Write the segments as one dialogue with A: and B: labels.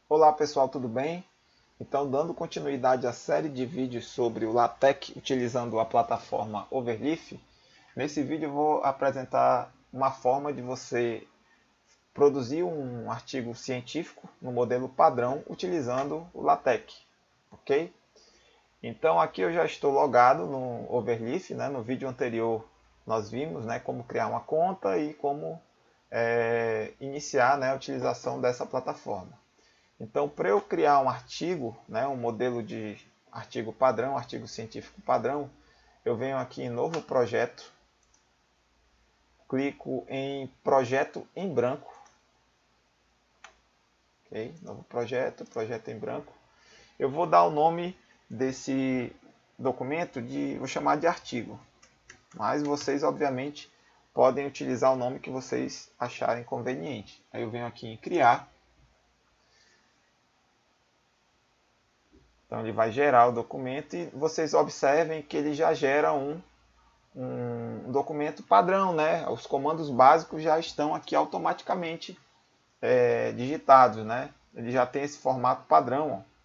A: Olá pessoal, tudo bem? Então, dando continuidade à série de vídeos sobre o LaTeX utilizando a plataforma Overleaf, nesse vídeo eu vou apresentar uma forma de você produzir um artigo científico no modelo padrão utilizando o LaTeX, ok? Então aqui eu já estou logado no Overleaf, né? No vídeo anterior nós vimos, né, como criar uma conta e como iniciar, né, a utilização dessa plataforma. Então, para eu criar um artigo, né, um modelo de artigo padrão, artigo científico padrão, eu venho aqui em novo projeto, clico em projeto em branco, ok? Novo projeto, projeto em branco. Eu vou dar o nome desse documento vou chamar de artigo, mas vocês obviamente podem utilizar o nome que vocês acharem conveniente. Aí eu venho aqui em criar. Então ele vai gerar o documento e vocês observem que ele já gera um documento padrão, né? Os comandos básicos já estão aqui automaticamente digitados, né? Ele já tem esse formato padrão. Ó.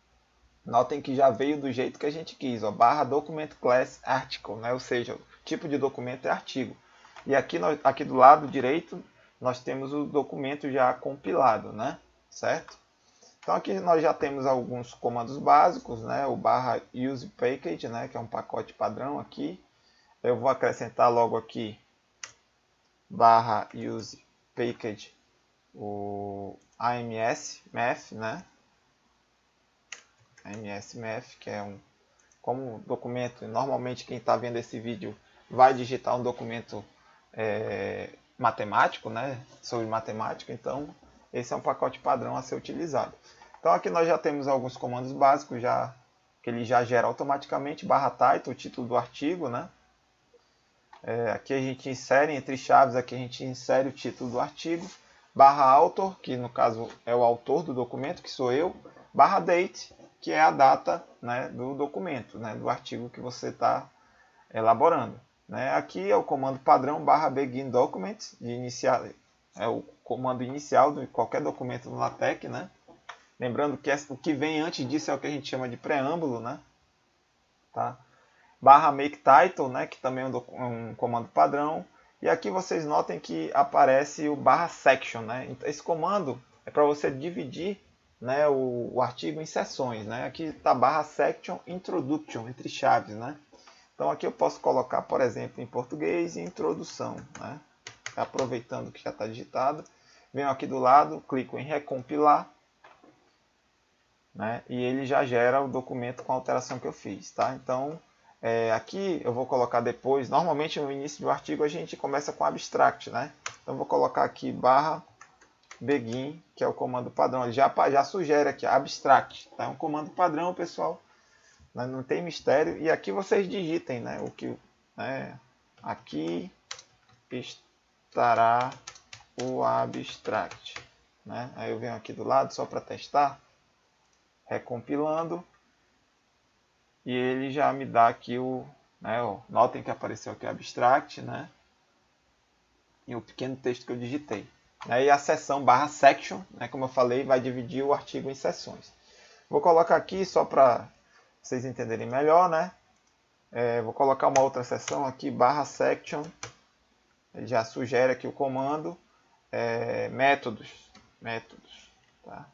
A: Notem que já veio do jeito que a gente quis, ó, barra document class article, né? Ou seja, o tipo de documento é artigo. E aqui do lado direito nós temos o documento já compilado, né? Certo? Então aqui nós já temos alguns comandos básicos, né? O barra use package, né? Que é um pacote padrão aqui. Eu vou acrescentar logo aqui barra use package o AMS Math, né? AMS Math, que é como documento. Normalmente quem está vendo esse vídeo vai digitar um documento matemático, né? Sobre matemática. Então esse é um pacote padrão a ser utilizado. Então aqui nós já temos alguns comandos básicos que ele já gera automaticamente, barra title, o título do artigo, né? Aqui a gente insere entre chaves, aqui a gente insere o título do artigo, barra author, que no caso é o autor do documento, que sou eu, barra date, que é a data, né, do documento, né, do artigo que você está elaborando. Né? Aqui é o comando padrão barra begin document, é o comando inicial de qualquer documento no LaTeX, né? Lembrando que o que vem antes disso é o que a gente chama de preâmbulo, né? Tá? Barra make title, né, que também é um comando padrão. E aqui vocês notem que aparece o barra section, né? Esse comando é para você dividir, né, o artigo em seções, né? Aqui está barra section introduction, entre chaves, né? Então aqui eu posso colocar, por exemplo, em português, introdução, né? Aproveitando que já está digitado. Venho aqui do lado, clico em recompilar, né? E ele já gera o documento com a alteração que eu fiz, tá? Então aqui eu vou colocar depois, normalmente no início do artigo a gente começa com abstract, né? Então eu vou colocar aqui barra begin, que é o comando padrão. Ele já sugere aqui abstract, tá? É um comando padrão, pessoal. Não tem mistério. E aqui vocês digitem, né? Aqui estará o abstract, né? Aí eu venho aqui do lado só para testar, recompilando. E ele já me dá aqui notem que apareceu aqui abstract, né? E o pequeno texto que eu digitei. E a seção barra section, né, como eu falei, vai dividir o artigo em seções. Vou colocar aqui só para vocês entenderem melhor, né? Vou colocar uma outra seção aqui, barra section. Ele já sugere aqui o comando. Métodos. Tá?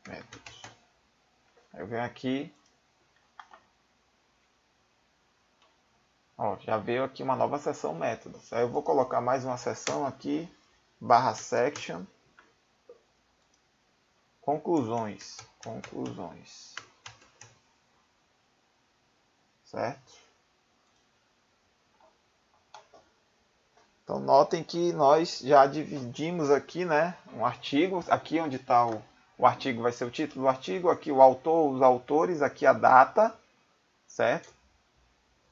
A: Métodos. Aí eu venho aqui. Ó, já veio aqui uma nova seção métodos. Aí eu vou colocar mais uma seção aqui, barra section, conclusões. Certo? Então notem que nós já dividimos aqui, né, um artigo. Aqui onde está o artigo vai ser o título do artigo, aqui o autor, os autores, aqui a data, certo?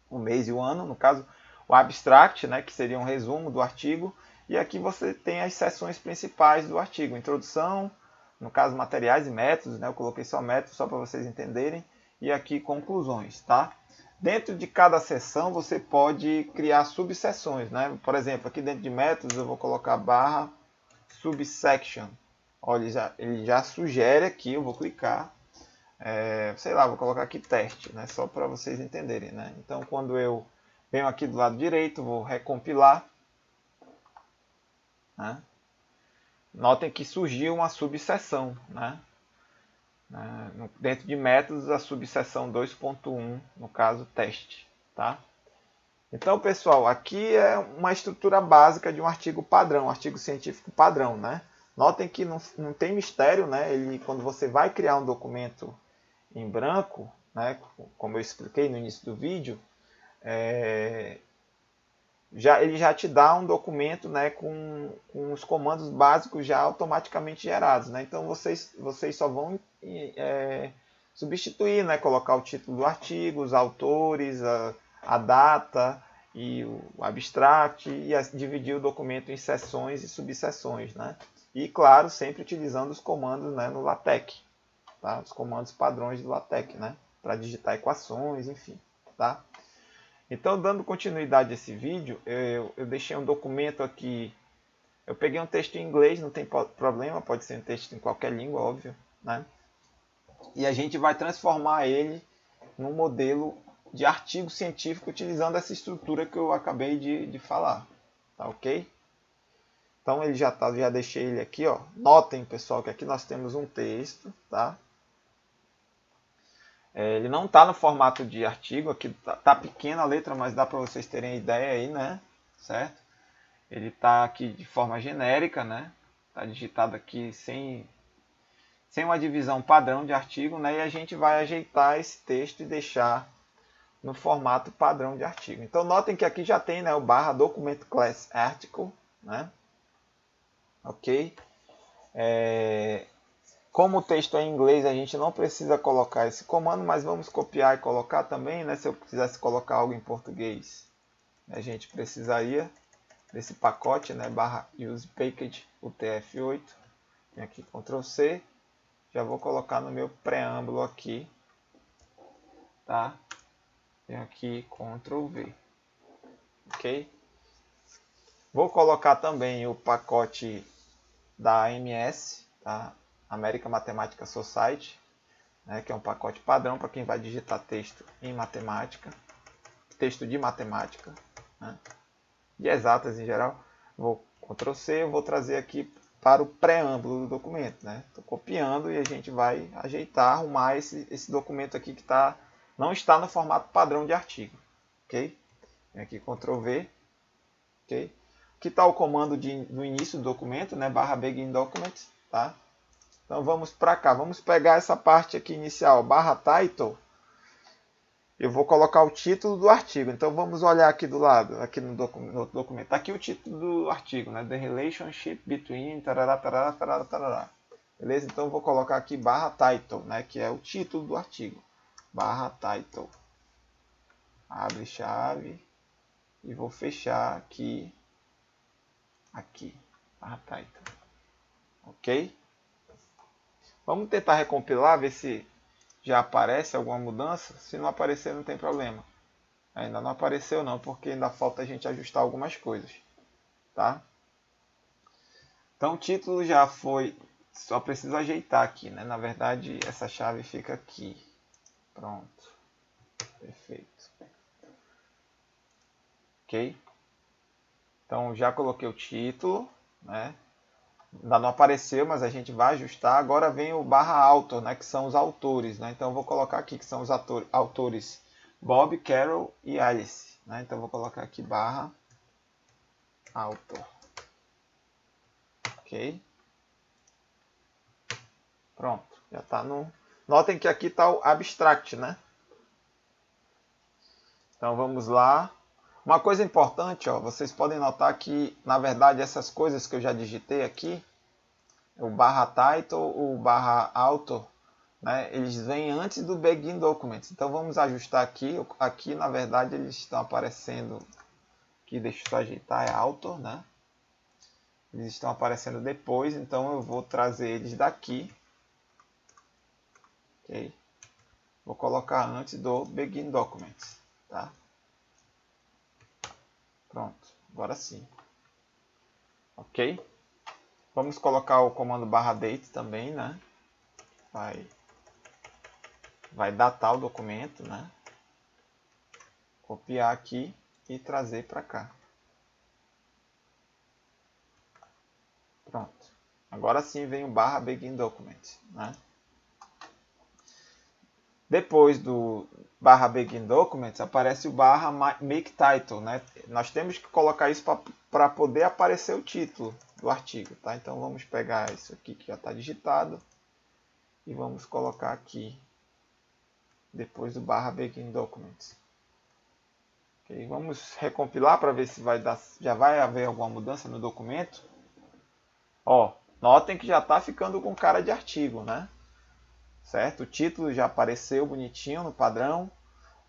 A: O mês e o ano, no caso o abstract, né, que seria um resumo do artigo, e aqui você tem as seções principais do artigo, introdução, no caso materiais e métodos, né, eu coloquei só métodos só para vocês entenderem, e aqui conclusões, tá? Dentro de cada seção você pode criar subseções, né? Por exemplo, aqui dentro de métodos eu vou colocar barra subsection, Ó, ele já sugere aqui, eu vou clicar, sei lá, vou colocar aqui teste, né, só para vocês entenderem, né? Então, quando eu venho aqui do lado direito, vou recompilar, né? Notem que surgiu uma subseção, né? Dentro de métodos, a subseção 2.1, no caso, teste, tá? Então, pessoal, aqui é uma estrutura básica de um artigo padrão, um artigo científico padrão, né? Notem que não tem mistério, né? Quando você vai criar um documento em branco, né? Como eu expliquei no início do vídeo, ele já te dá um documento, né, com os comandos básicos já automaticamente gerados, né? Então vocês só vão substituir, né, colocar o título do artigo, os autores, a data e o abstract e dividir o documento em seções e subseções, né? E claro, sempre utilizando os comandos, né, no LaTeX, tá? Os comandos padrões do LaTeX, né, para digitar equações, enfim, tá? Então, dando continuidade a esse vídeo, eu deixei um documento aqui. Eu peguei um texto em inglês, não tem problema, pode ser um texto em qualquer língua, óbvio, né? E a gente vai transformar ele num modelo de artigo científico utilizando essa estrutura que eu acabei de falar, tá ok? Então ele já deixei ele aqui, ó. Notem, pessoal, que aqui nós temos um texto, tá? Ele não está no formato de artigo, aqui tá pequena a letra, mas dá para vocês terem ideia aí, né? Certo? Ele está aqui de forma genérica, né? Está digitado aqui sem uma divisão padrão de artigo, né? E a gente vai ajeitar esse texto e deixar no formato padrão de artigo. Então notem que aqui já tem, né, o barra document class article, né? Ok? Como o texto é em inglês, a gente não precisa colocar esse comando, mas vamos copiar e colocar também, né? Se eu quisesse colocar algo em português, a gente precisaria desse pacote, né? Barra use package UTF-8. Vem aqui Ctrl C. Já vou colocar no meu preâmbulo aqui, tá? Venho aqui Ctrl V. Ok? Vou colocar também o pacote da AMS, tá? American Mathematical Society, né, que é um pacote padrão para quem vai digitar texto em matemática, texto de matemática, né, de exatas em geral. Vou Ctrl C, vou trazer aqui para o preâmbulo do documento, né? Estou copiando e a gente vai ajeitar, arrumar esse documento aqui que não está no formato padrão de artigo, ok? Vem aqui Ctrl V, ok? Aqui está o comando do início do documento, né? Barra begin document, tá? Então vamos para cá, vamos pegar essa parte aqui inicial, barra title. Eu vou colocar o título do artigo. Então vamos olhar aqui do lado, aqui no documento. Está aqui o título do artigo, né? The relationship between tarará, tarará, tarará, tarará. Beleza? Então eu vou colocar aqui barra title, né? Que é o título do artigo. Barra title. Abre chave e vou fechar aqui. Aqui. Barra title. Ok? Vamos tentar recompilar, ver se já aparece alguma mudança. Se não aparecer, não tem problema. Ainda não apareceu não, porque ainda falta a gente ajustar algumas coisas. Tá? Então o título já foi, só preciso ajeitar aqui, né? Na verdade, essa chave fica aqui. Pronto. Perfeito. Ok? Então já coloquei o título, né? Ainda não apareceu, mas a gente vai ajustar. Agora vem o barra author, né, que são os autores, né? Então eu vou colocar aqui que são os autores Bob, Carol e Alice, né? Então eu vou colocar aqui barra author. Ok? Pronto, já está no... Notem que aqui está o abstract, né? Então vamos lá. Uma coisa importante, ó, vocês podem notar que, na verdade, essas coisas que eu já digitei aqui, o barra title, o barra author, né, eles vêm antes do begin document. Então vamos ajustar aqui. Aqui, na verdade, eles estão aparecendo... Aqui, deixa eu só ajeitar, é author, né? Eles estão aparecendo depois, então eu vou trazer eles daqui. Ok? Vou colocar antes do begin document, tá? Pronto, agora sim. Ok? Vamos colocar o comando /date também, né? Vai datar o documento, né? Copiar aqui e trazer para cá. Pronto. Agora sim vem o /begin_document, né? Depois do /begin_documents aparece o /make_title, né? Nós temos que colocar isso para poder aparecer o título do artigo, tá? Então vamos pegar isso aqui que já está digitado e vamos colocar aqui depois do /begin_documents. Okay, vamos recompilar para ver se já vai haver alguma mudança no documento. Ó, notem que já está ficando com cara de artigo, né? Certo? O título já apareceu bonitinho no padrão,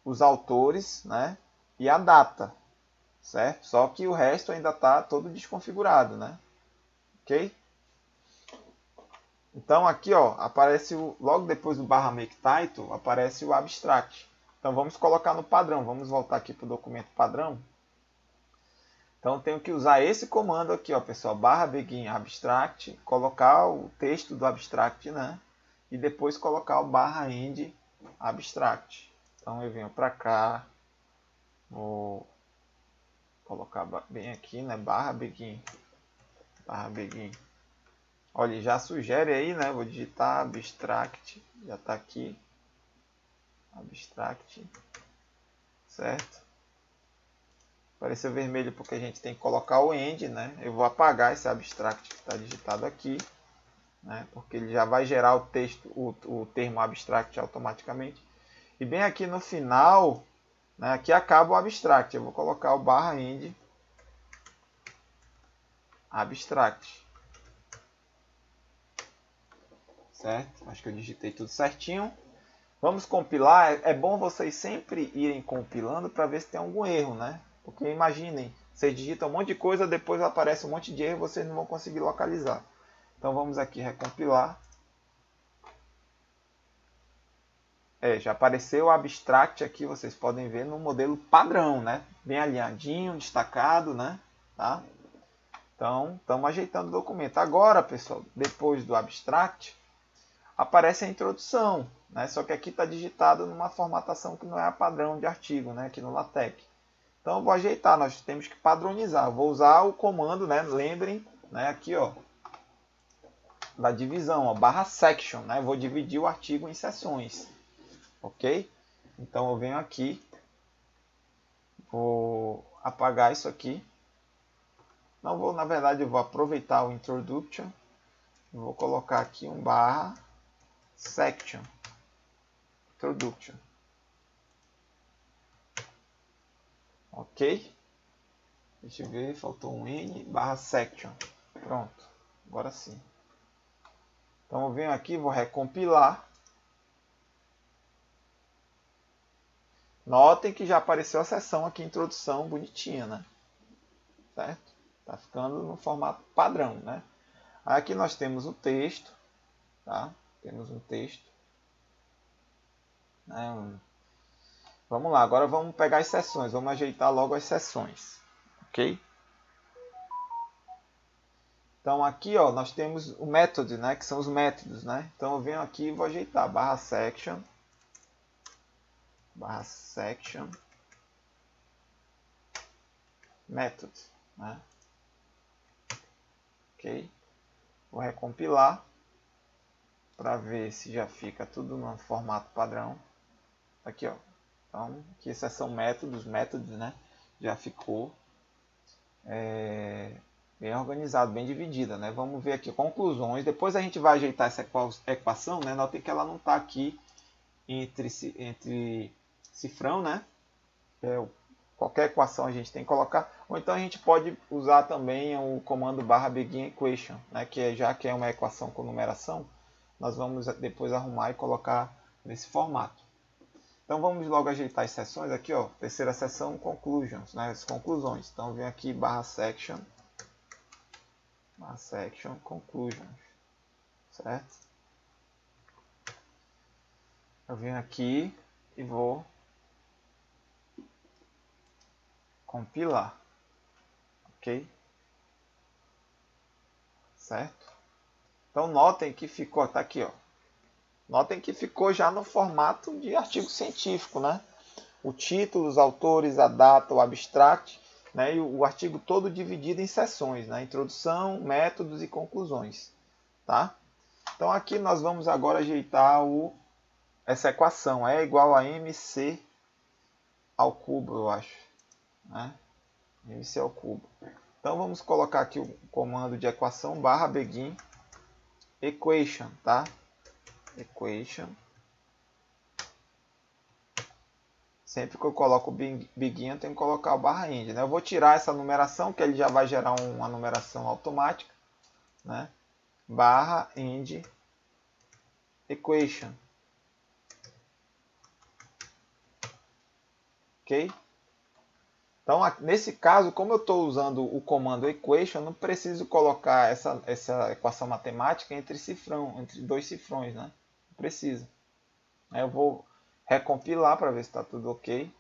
A: os autores, né? E a data, certo? Só que o resto ainda está todo desconfigurado, né? Ok? Então aqui, ó, aparece logo depois do /make_title, aparece o abstract. Então vamos colocar no padrão. Vamos voltar aqui para o documento padrão. Então tenho que usar esse comando aqui, ó, pessoal, /begin abstract, colocar o texto do abstract, né? E depois colocar o /end abstract. Então eu venho para cá, vou colocar bem aqui, né? /begin. Olha, já sugere aí, né? Vou digitar abstract, já está aqui. Abstract, certo? Apareceu vermelho porque a gente tem que colocar o end, né? Eu vou apagar esse abstract que está digitado aqui, né? Porque ele já vai gerar o texto, o termo abstract automaticamente. E bem aqui no final, né? Aqui acaba o abstract. Eu vou colocar o /end abstract. Certo? Acho que eu digitei tudo certinho. Vamos compilar. É bom vocês sempre irem compilando para ver se tem algum erro, né? Porque imaginem, vocês digitam um monte de coisa, depois aparece um monte de erro e vocês não vão conseguir localizar. Então vamos aqui recompilar. Já apareceu o abstract aqui, vocês podem ver no modelo padrão, né? Bem alinhadinho, destacado, né? Tá? Então, estamos ajeitando o documento. Agora, pessoal, depois do abstract, aparece a introdução, né? Só que aqui está digitado numa formatação que não é a padrão de artigo, né? Aqui no LaTeX. Então eu vou ajeitar, nós temos que padronizar. Eu vou usar o comando, né? Lembrem, né? Aqui, ó, da divisão, ó, /section, né? Eu vou dividir o artigo em seções, ok? Então eu venho aqui, vou apagar isso aqui. Não vou, na verdade, eu vou aproveitar o introduction. Vou colocar aqui um /section, introduction. Ok? Deixa eu ver, faltou um N, /section. Pronto, agora sim. Então eu venho aqui, vou recompilar. Notem que já apareceu a seção aqui, introdução, bonitinha, né? Certo? Tá ficando no formato padrão, né? Aqui nós temos o texto, tá? Temos um texto. Né? Vamos lá, agora vamos pegar as seções, vamos ajeitar logo as seções, ok? Então aqui, ó, nós temos o method, né, que são os métodos, né? Então eu venho aqui e vou ajeitar /section, method, né? Ok? Vou recompilar para ver se já fica tudo no formato padrão. Aqui, ó. Então, aqui essas são métodos, né? Já ficou bem organizado, bem dividida, né? Vamos ver aqui conclusões. Depois a gente vai ajeitar essa equação, né? Notem que ela não está aqui entre cifrão, né? Qualquer equação a gente tem que colocar. Ou então a gente pode usar também o comando /begin equation, né? Já que é uma equação com numeração, nós vamos depois arrumar e colocar nesse formato. Então vamos logo ajeitar as seções aqui, ó. Terceira seção, conclusions, né? As conclusões. Então vem aqui /section, conclusions, certo? Eu venho aqui e vou compilar, ok? certo? Então notem que ficou, tá aqui, ó. Notem que ficou já no formato de artigo científico, né? O título, os autores, a data, o abstract, né? E o artigo todo dividido em seções, né? Introdução, métodos e conclusões, tá? Então aqui nós vamos agora ajeitar essa equação, E igual a mc ao cubo, eu acho, né? mc ao cubo. Então vamos colocar aqui o comando de equação barra begin equation, tá? Equation. Sempre que eu coloco o begin, eu tenho que colocar o barra end, né? Eu vou tirar essa numeração, que ele já vai gerar uma numeração automática, né? Barra end equation. Ok? Então, nesse caso, como eu estou usando o comando equation, eu não preciso colocar essa equação matemática entre dois cifrões, né? Não precisa. Eu vou recompilar para ver se está tudo ok.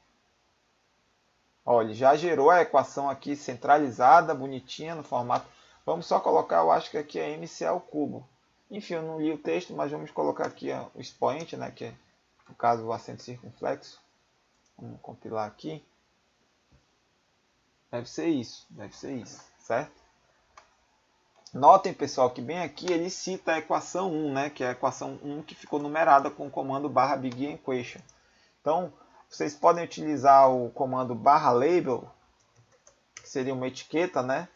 A: Olha, já gerou a equação aqui centralizada, bonitinha no formato. Vamos só colocar, eu acho que aqui é mc ao cubo. Enfim, eu não li o texto, mas vamos colocar aqui o expoente, né, que é, no caso, o acento circunflexo. Vamos compilar aqui. Deve ser isso, certo? Notem, pessoal, que bem aqui ele cita a equação 1, né, que é a equação 1 que ficou numerada com o comando barra begin equation. Então, vocês podem utilizar o comando barra label, que seria uma etiqueta, né?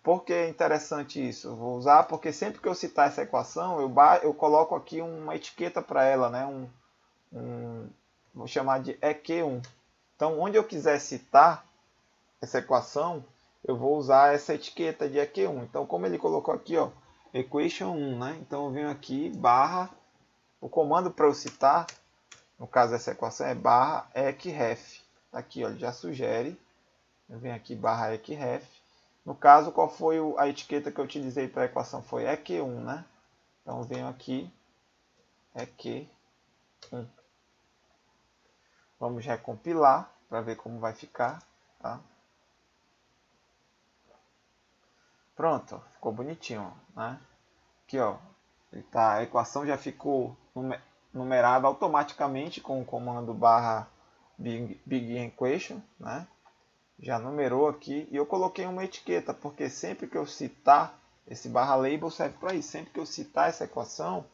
A: Por que é interessante isso? Eu vou usar porque sempre que eu citar essa equação, eu coloco aqui uma etiqueta para ela, né? Vou chamar de EQ1. Então, onde eu quiser citar essa equação, eu vou usar essa etiqueta de EQ1. Então, como ele colocou aqui, ó, equation 1, né? Então, eu venho aqui, barra, o comando para eu citar, no caso dessa equação, é barra eqref. Aqui, ó, ele já sugere. Eu venho aqui, barra eqref. No caso, qual foi a etiqueta que eu utilizei para a equação? Foi EQ1, né? Então, eu venho aqui, EQ1. Vamos recompilar para ver como vai ficar, tá? Pronto, ficou bonitinho, né? Aqui, ó, a equação já ficou numerada automaticamente com o comando barra begin equation, né? Já numerou aqui e eu coloquei uma etiqueta, porque sempre que eu citar, esse barra label serve para isso, sempre que eu citar essa equação,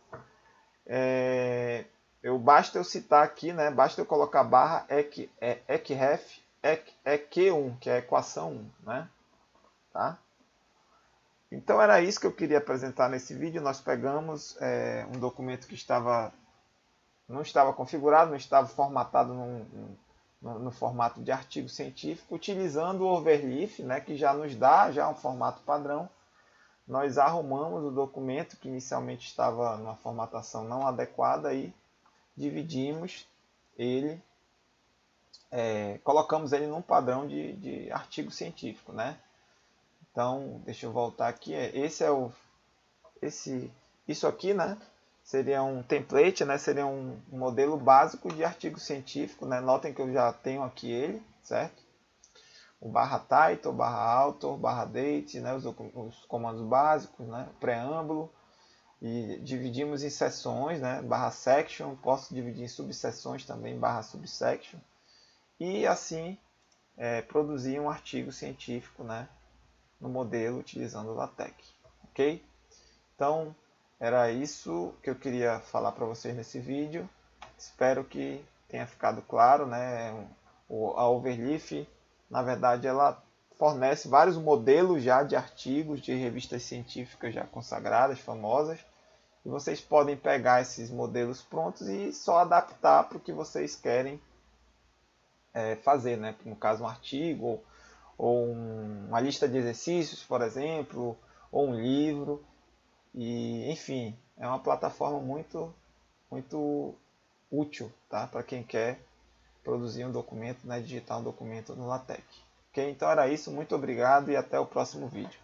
A: basta eu citar aqui, né? Basta eu colocar barra eqref EQ1, que é a equação 1, né? Tá? Então era isso que eu queria apresentar nesse vídeo. Nós pegamos um documento que não estava configurado, não estava formatado no formato de artigo científico, utilizando o overleaf, né, que já nos dá um formato padrão. Nós arrumamos o documento que inicialmente estava numa formatação não adequada e dividimos ele, colocamos ele num padrão de artigo científico, né? Então, deixa eu voltar aqui. Isso aqui, né? Seria um template, né? Seria um modelo básico de artigo científico, né? Notem que eu já tenho aqui ele, certo? O barra title, barra author, barra date, né? Os comandos básicos, né? Preâmbulo. E dividimos em seções, né? Barra section. Posso dividir em subseções também, barra subsection. E assim produzir um artigo científico, né? No modelo utilizando o LaTeX, ok? Então, era isso que eu queria falar para vocês nesse vídeo. Espero que tenha ficado claro, né? A Overleaf, na verdade, ela fornece vários modelos já de artigos de revistas científicas já consagradas, famosas. E vocês podem pegar esses modelos prontos e só adaptar para o que vocês querem fazer, né? No caso, um artigo ou uma lista de exercícios, por exemplo, ou um livro. E, enfim, é uma plataforma muito útil, tá? Para quem quer produzir um documento, né? Digitar um documento no LaTeX. Ok? Então era isso, muito obrigado e até o próximo vídeo.